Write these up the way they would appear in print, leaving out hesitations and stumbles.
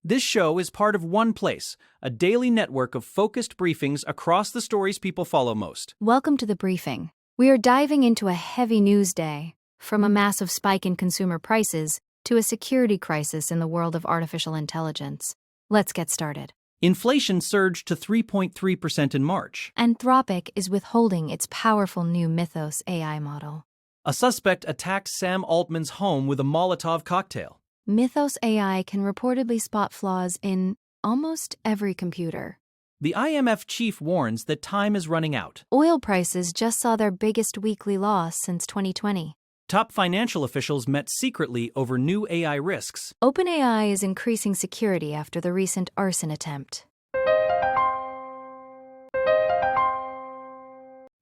This show is part of OnePlace, a daily network of focused briefings across the stories people follow most. Welcome to the briefing. We are diving into a heavy news day, from a massive spike in consumer prices to a security crisis in the world of artificial intelligence. Let's get started. Inflation surged to 3.3% in March. Anthropic is withholding its powerful new Mythos AI model. A suspect attacked Sam Altman's home with a Molotov cocktail. Mythos AI can reportedly spot flaws in almost every computer. The IMF chief warns that time is running out. Oil prices just saw their biggest weekly loss since 2020. Top financial officials met secretly over new AI risks. OpenAI is increasing security after the recent arson attempt.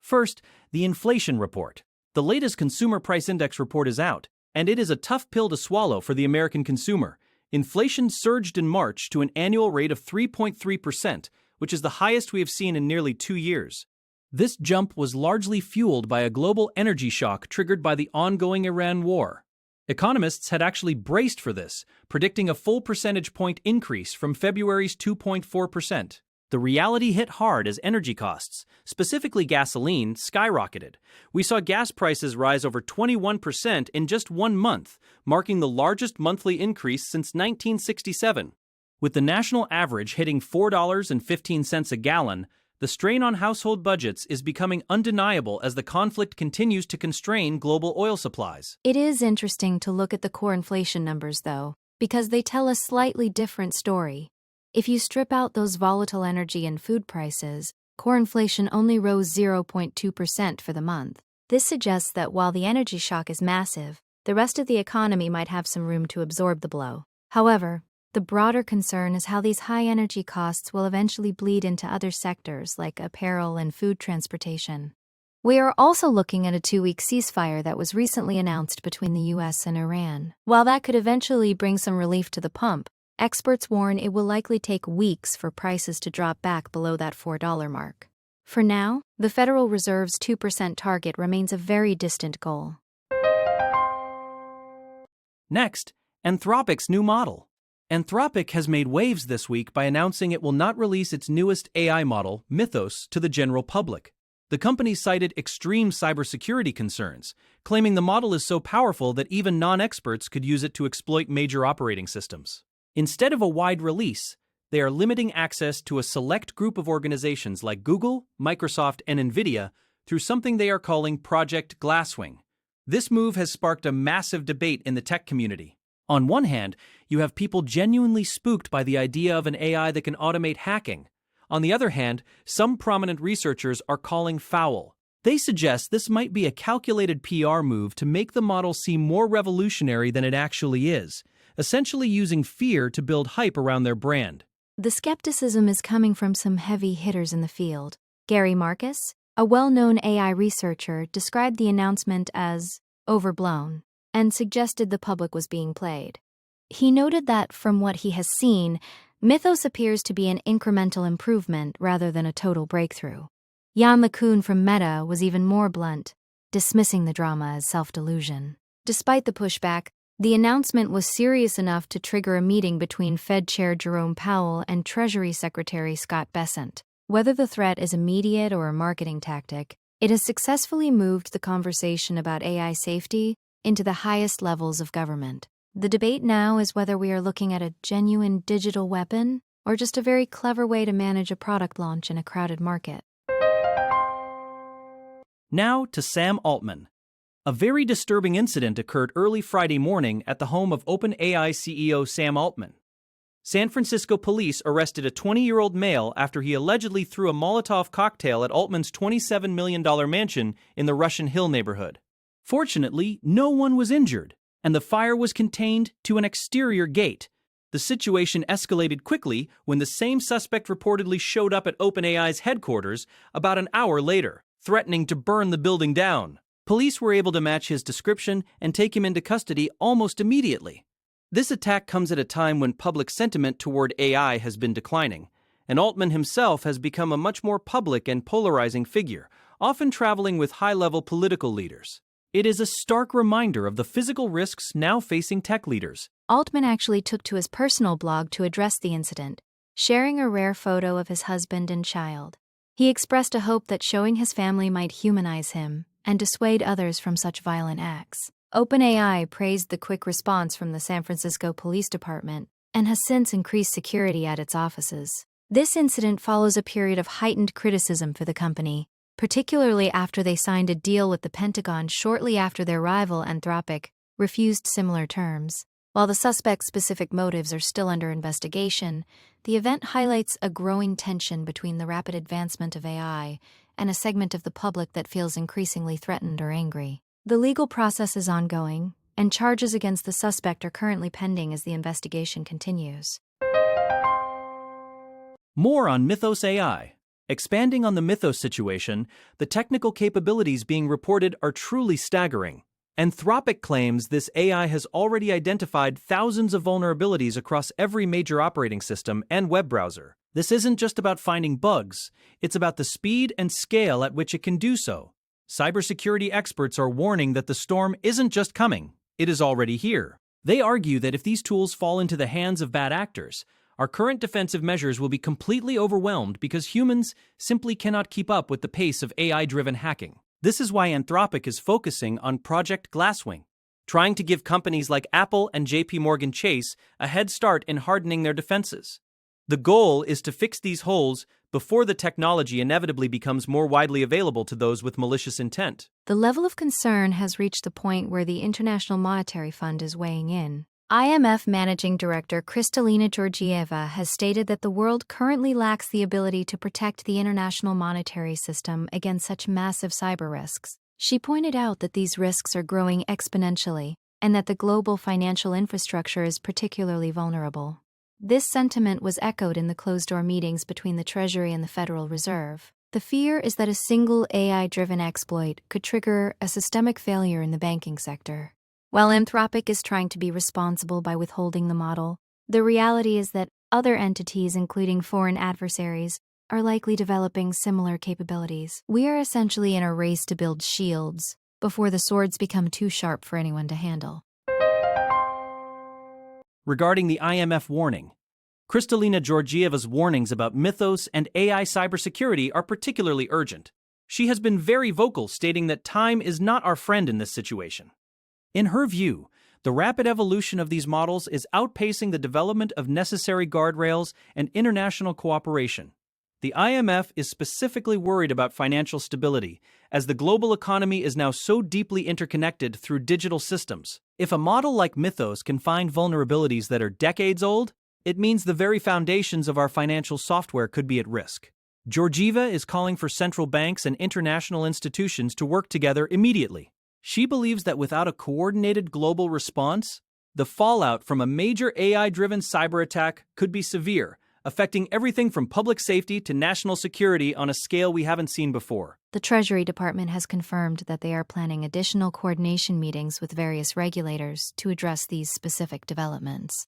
First, the inflation report. The latest Consumer Price Index report is out, and it is a tough pill to swallow for the American consumer. Inflation surged in March to an annual rate of 3.3%, which is the highest we have seen in nearly 2 years. This jump was largely fueled by a global energy shock triggered by the ongoing Iran war. Economists had actually braced for this, predicting a full percentage point increase from February's 2.4%. The reality hit hard as energy costs, specifically gasoline, skyrocketed. We saw gas prices rise over 21% in just 1 month, marking the largest monthly increase since 1967. With the national average hitting $4.15 a gallon, the strain on household budgets is becoming undeniable as the conflict continues to constrain global oil supplies. It is interesting to look at the core inflation numbers, though, because they tell a slightly different story. If you strip out those volatile energy and food prices, core inflation only rose 0.2% for the month. This suggests that while the energy shock is massive, the rest of the economy might have some room to absorb the blow. However, the broader concern is how these high energy costs will eventually bleed into other sectors like apparel and food transportation. We are also looking at a 2-week ceasefire that was recently announced between the US and Iran. While that could eventually bring some relief to the pump, experts warn it will likely take weeks for prices to drop back below that $4 mark. For now, the Federal Reserve's 2% target remains a very distant goal. Next, Anthropic's new model. Anthropic has made waves this week by announcing it will not release its newest AI model, Mythos, to the general public. The company cited extreme cybersecurity concerns, claiming the model is so powerful that even non-experts could use it to exploit major operating systems. Instead of a wide release, they are limiting access to a select group of organizations like Google, Microsoft, and NVIDIA through something they are calling Project Glasswing. This move has sparked a massive debate in the tech community. On one hand, you have people genuinely spooked by the idea of an AI that can automate hacking. On the other hand, some prominent researchers are calling foul. They suggest this might be a calculated PR move to make the model seem more revolutionary than it actually is, essentially using fear to build hype around their brand. The skepticism is coming from some heavy hitters in the field. Gary Marcus, a well-known AI researcher, described the announcement as overblown and suggested the public was being played. He noted that, from what he has seen, Mythos appears to be an incremental improvement rather than a total breakthrough. Jan LeCun from Meta was even more blunt, dismissing the drama as self-delusion. Despite the pushback, the announcement was serious enough to trigger a meeting between Fed Chair Jerome Powell and Treasury Secretary Scott Bessent. Whether the threat is immediate or a marketing tactic, it has successfully moved the conversation about AI safety into the highest levels of government. The debate now is whether we are looking at a genuine digital weapon or just a very clever way to manage a product launch in a crowded market. Now to Sam Altman. A very disturbing incident occurred early Friday morning at the home of OpenAI CEO Sam Altman. San Francisco police arrested a 20-year-old male after he allegedly threw a Molotov cocktail at Altman's $27 million mansion in the Russian Hill neighborhood. Fortunately, no one was injured, and the fire was contained to an exterior gate. The situation escalated quickly when the same suspect reportedly showed up at OpenAI's headquarters about an hour later, threatening to burn the building down. Police were able to match his description and take him into custody almost immediately. This attack comes at a time when public sentiment toward AI has been declining, and Altman himself has become a much more public and polarizing figure, often traveling with high-level political leaders. It is a stark reminder of the physical risks now facing tech leaders. Altman actually took to his personal blog to address the incident, sharing a rare photo of his husband and child. He expressed a hope that showing his family might humanize him and dissuade others from such violent acts. OpenAI praised the quick response from the San Francisco Police Department and has since increased security at its offices. This incident follows a period of heightened criticism for the company, particularly after they signed a deal with the Pentagon shortly after their rival Anthropic refused similar terms. While the suspect's specific motives are still under investigation, the event highlights a growing tension between the rapid advancement of AI and a segment of the public that feels increasingly threatened or angry. The legal process is ongoing, and charges against the suspect are currently pending as the investigation continues. More on Mythos AI. Expanding on the Mythos situation, the technical capabilities being reported are truly staggering. Anthropic claims this AI has already identified thousands of vulnerabilities across every major operating system and web browser. This isn't just about finding bugs, it's about the speed and scale at which it can do so. Cybersecurity experts are warning that the storm isn't just coming, it is already here. They argue that if these tools fall into the hands of bad actors, our current defensive measures will be completely overwhelmed because humans simply cannot keep up with the pace of AI-driven hacking. This is why Anthropic is focusing on Project Glasswing, trying to give companies like Apple and JP Chase a head start in hardening their defenses. The goal is to fix these holes before the technology inevitably becomes more widely available to those with malicious intent. The level of concern has reached the point where the International Monetary Fund is weighing in. IMF Managing Director Kristalina Georgieva has stated that the world currently lacks the ability to protect the international monetary system against such massive cyber risks. She pointed out that these risks are growing exponentially and that the global financial infrastructure is particularly vulnerable. This sentiment was echoed in the closed-door meetings between the Treasury and the Federal Reserve. The fear is that a single AI-driven exploit could trigger a systemic failure in the banking sector. While Anthropic is trying to be responsible by withholding the model, the reality is that other entities, including foreign adversaries, are likely developing similar capabilities. We are essentially in a race to build shields before the swords become too sharp for anyone to handle. Regarding the IMF warning, Kristalina Georgieva's warnings about Mythos and AI cybersecurity are particularly urgent. She has been very vocal, stating that time is not our friend in this situation. In her view, the rapid evolution of these models is outpacing the development of necessary guardrails and international cooperation. The IMF is specifically worried about financial stability, as the global economy is now so deeply interconnected through digital systems. If a model like Mythos can find vulnerabilities that are decades old, it means the very foundations of our financial software could be at risk. Georgieva is calling for central banks and international institutions to work together immediately. She believes that without a coordinated global response, the fallout from a major AI-driven cyber attack could be severe, affecting everything from public safety to national security on a scale we haven't seen before. The Treasury Department has confirmed that they are planning additional coordination meetings with various regulators to address these specific developments.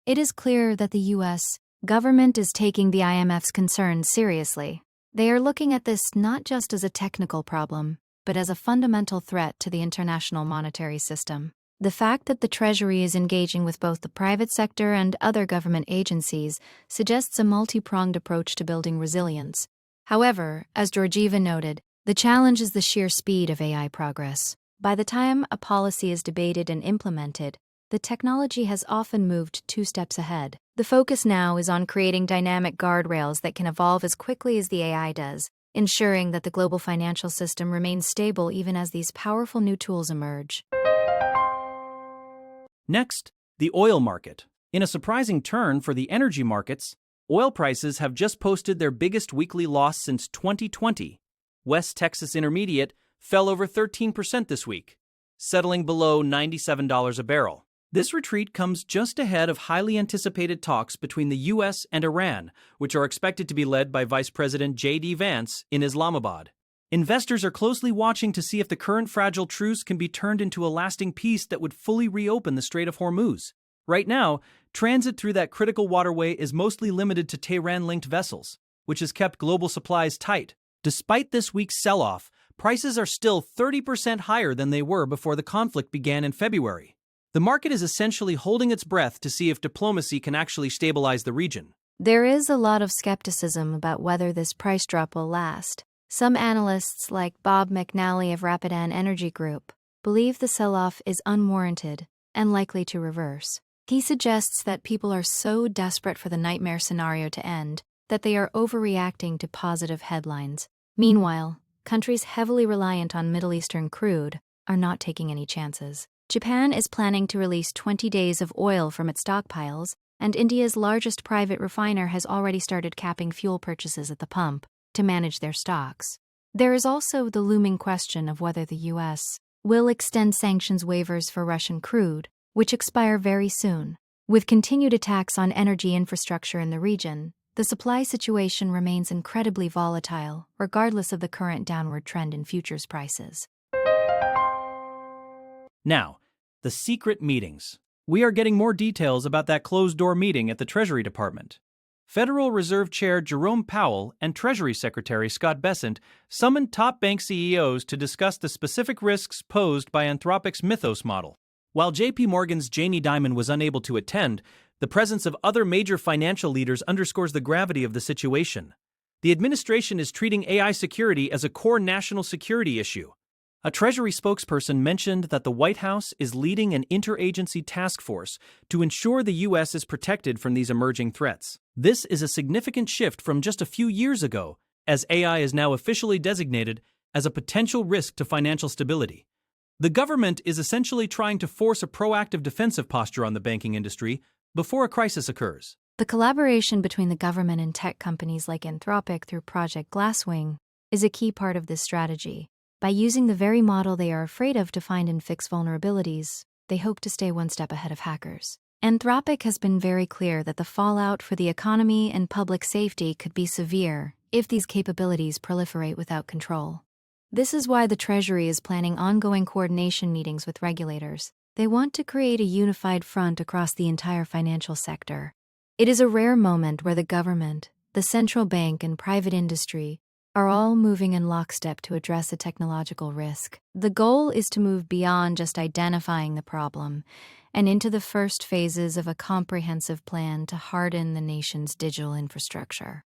It is clear that the U.S. government is taking the IMF's concerns seriously. They are looking at this not just as a technical problem, but as a fundamental threat to the international monetary system. The fact that the Treasury is engaging with both the private sector and other government agencies suggests a multi-pronged approach to building resilience. However, as Georgieva noted, the challenge is the sheer speed of AI progress. By the time a policy is debated and implemented, the technology has often moved 2 steps ahead. The focus now is on creating dynamic guardrails that can evolve as quickly as the AI does, ensuring that the global financial system remains stable even as these powerful new tools emerge. Next, the oil market. In a surprising turn for the energy markets, oil prices have just posted their biggest weekly loss since 2020. West Texas Intermediate fell over 13% this week, settling below $97 a barrel. This retreat comes just ahead of highly anticipated talks between the U.S. and Iran, which are expected to be led by Vice President J.D. Vance in Islamabad. Investors are closely watching to see if the current fragile truce can be turned into a lasting peace that would fully reopen the Strait of Hormuz. Right now, transit through that critical waterway is mostly limited to Tehran-linked vessels, which has kept global supplies tight. Despite this week's sell-off, prices are still 30% higher than they were before the conflict began in February. The market is essentially holding its breath to see if diplomacy can actually stabilize the region. There is a lot of skepticism about whether this price drop will last. Some analysts, like Bob McNally of Rapidan Energy Group, believe the sell-off is unwarranted and likely to reverse. He suggests that people are so desperate for the nightmare scenario to end that they are overreacting to positive headlines. Meanwhile, countries heavily reliant on Middle Eastern crude are not taking any chances. Japan is planning to release 20 days of oil from its stockpiles, and India's largest private refiner has already started capping fuel purchases at the pump to manage their stocks. There is also the looming question of whether the U.S. will extend sanctions waivers for Russian crude, which expire very soon. With continued attacks on energy infrastructure in the region, the supply situation remains incredibly volatile, regardless of the current downward trend in futures prices. Now, the secret meetings. We are getting more details about that closed-door meeting at the Treasury Department. Federal Reserve Chair Jerome Powell and Treasury Secretary Scott Bessent summoned top bank CEOs to discuss the specific risks posed by Anthropic's Mythos model. While JP Morgan's Jamie Dimon was unable to attend, the presence of other major financial leaders underscores the gravity of the situation. The administration is treating AI security as a core national security issue. A Treasury spokesperson mentioned that the White House is leading an interagency task force to ensure the U.S. is protected from these emerging threats. This is a significant shift from just a few years ago, as AI is now officially designated as a potential risk to financial stability. The government is essentially trying to force a proactive defensive posture on the banking industry before a crisis occurs. The collaboration between the government and tech companies like Anthropic through Project Glasswing is a key part of this strategy. By using the very model they are afraid of to find and fix vulnerabilities, they hope to stay one step ahead of hackers. Anthropic has been very clear that the fallout for the economy and public safety could be severe if these capabilities proliferate without control. This is why the Treasury is planning ongoing coordination meetings with regulators. They want to create a unified front across the entire financial sector. It is a rare moment where the government, the central bank, and private industry are all moving in lockstep to address a technological risk. The goal is to move beyond just identifying the problem and into the first phases of a comprehensive plan to harden the nation's digital infrastructure.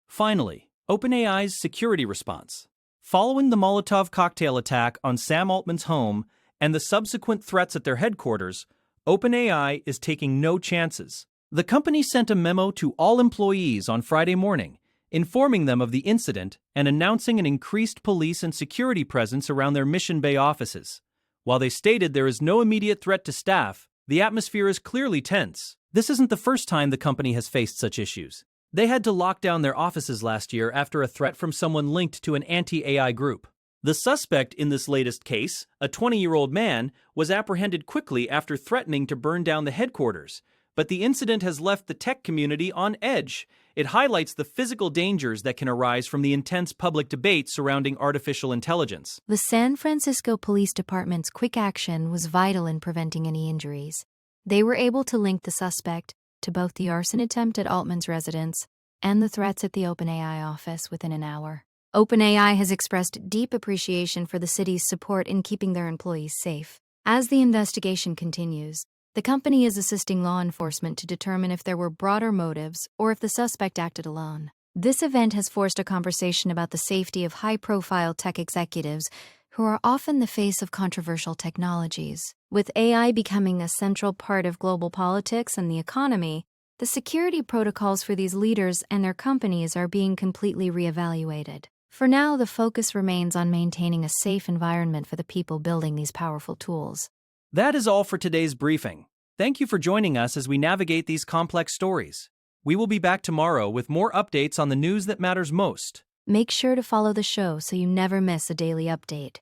Finally, OpenAI's security response. Following the Molotov cocktail attack on Sam Altman's home and the subsequent threats at their headquarters, OpenAI is taking no chances. The company sent a memo to all employees on Friday morning, informing them of the incident and announcing an increased police and security presence around their Mission Bay offices. While they stated there is no immediate threat to staff, the atmosphere is clearly tense. This isn't the first time the company has faced such issues. They had to lock down their offices last year after a threat from someone linked to an anti-AI group. The suspect in this latest case, a 20-year-old man, was apprehended quickly after threatening to burn down the headquarters. But the incident has left the tech community on edge. It highlights the physical dangers that can arise from the intense public debate surrounding artificial intelligence. The San Francisco Police Department's quick action was vital in preventing any injuries. They were able to link the suspect to both the arson attempt at Altman's residence and the threats at the OpenAI office within an hour. OpenAI has expressed deep appreciation for the city's support in keeping their employees safe. As the investigation continues, the company is assisting law enforcement to determine if there were broader motives or if the suspect acted alone. This event has forced a conversation about the safety of high-profile tech executives who are often the face of controversial technologies. With AI becoming a central part of global politics and the economy, the security protocols for these leaders and their companies are being completely reevaluated. For now, the focus remains on maintaining a safe environment for the people building these powerful tools. That is all for today's briefing. Thank you for joining us as we navigate these complex stories. We will be back tomorrow with more updates on the news that matters most. Make sure to follow the show so you never miss a daily update.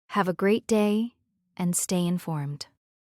Have a great day and stay informed.